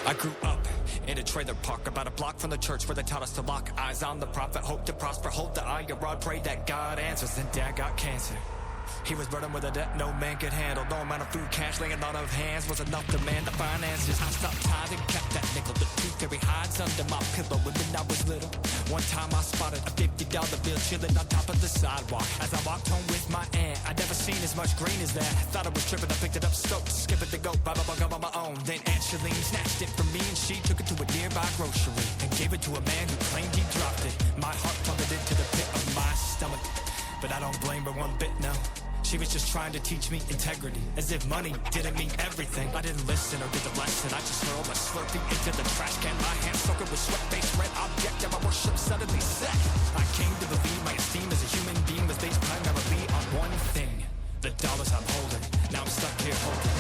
I grew up in a trailer park about a block from the church where they taught us to lock eyes on the prophet, hope to prosper, hold the iron rod, pray that God answers. Then dad got cancer. He was burdened with a debt no man could handle. No amount of food, cash, laying out of hands was enough to man the finances. I stopped tithing, kept that nickel. The tooth fairy hides under my pillow. And when I was little, one time I spotted a $50 bill chilling on top of the sidewalk. As I walked home with my aunt, I'd never seen as much green as that. Thought I was tripping, I picked it up, stoked, skipping the goat, blah, blah, blah, on my own. Then Aunt Shalene snatched it from me and she took it to a nearby grocery and gave it to a man who claimed he dropped it. My heart plummeted into the pit of my stomach, but I don't blame her one bit, no. She was just trying to teach me integrity, as if money didn't mean everything. I didn't listen or did the lesson, I just hurled my Slurpee into the trash can. My hand soaking with sweat-based red object, and my worship suddenly set. I came to believe my esteem as a human being was based primarily on one thing: the dollars I'm holding. Now I'm stuck here holding.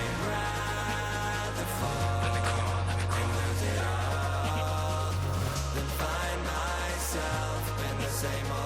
I'd rather fall and lose it all than find myself in the same old.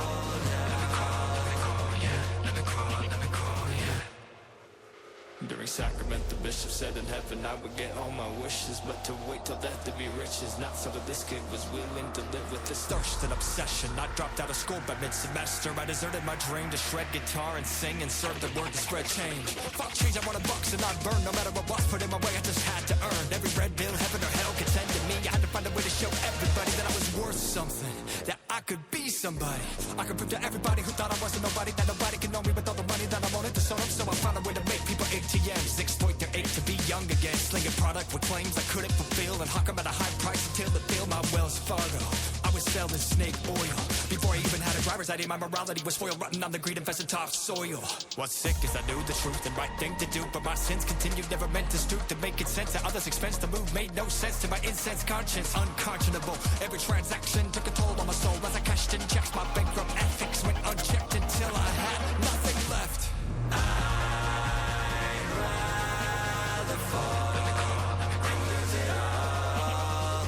During sacrament, the bishop said in heaven I would get all my wishes, but to wait till death to be rich is not so that this kid was willing to live with this thirst and obsession. I dropped out of school by mid-semester. I deserted my dream to shred guitar and sing and serve the word to spread change. Fuck change, I wanted bucks and I'd burn no matter what was put in my way. I just had to earn every red bill heaven or hell could send to me. I had to find a way to show everybody that I was worth something, that I could be somebody. I could prove to everybody who thought I wasn't nobody that nobody could know me with all the money that I wanted to sell them. So I found a way to make people ATMs, exploit their ache to be young again, slinging product with claims I couldn't fulfill and hawk them at a high price until it filled my Wells Fargo. I was selling snake oil before I even had a driver's ID. My morality was foiled, rotten on the greed-infested topsoil. What's sick is I knew the truth and right thing to do, but my sins continued, never meant to stoop to make it sense. At others' expense, the move made no sense to my incensed conscience. Unconscionable, every transaction took a toll on my soul as I cashed in checks. My bankrupt ethics went unchecked until I had nothing left. I'd rather fall and lose it all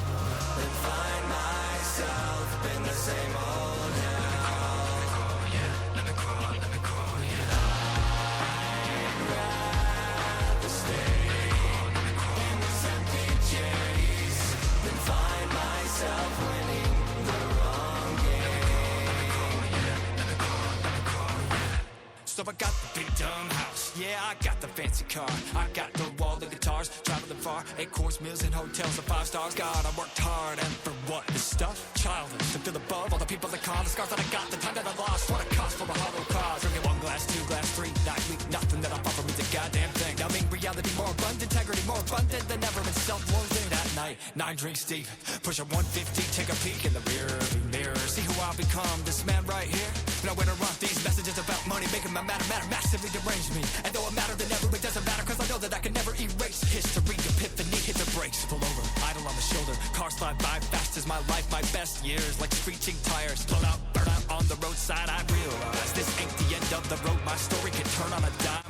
than find myself in the same old hell. Let me crawl, I'd rather stay in this empty chase than find myself winning the wrong game. So I got the big dumb house, yeah, I got the fancy car, I got the wall of guitars, traveling far, 8-course meals in hotels of 5 stars. God, I worked hard, and for what? The stuff? Childish, to feel above all the people that call, the scars that I got, the time that I lost, what it cost for a hollow cause. Drinking 1 glass, 2 glass, 3 nightly, nothing that I offer means a goddamn thing. I mean reality more abundant, integrity more abundant than ever, and self-loathing. That night, 9 drinks deep, push a 150, take a peek in the rear mirror, see who I'll become, this man right here. Nowhere to run, these messages about money making my matter massively derange me. And though it mattered, then never, it doesn't matter, cause I know that I can never erase history. Epiphany, hit the brakes, pull over, idle on the shoulder. Cars slide by fast as my life, my best years, like screeching tires. Blown out, burn out on the roadside, I realize this ain't the end of the road. My story can turn on a dime.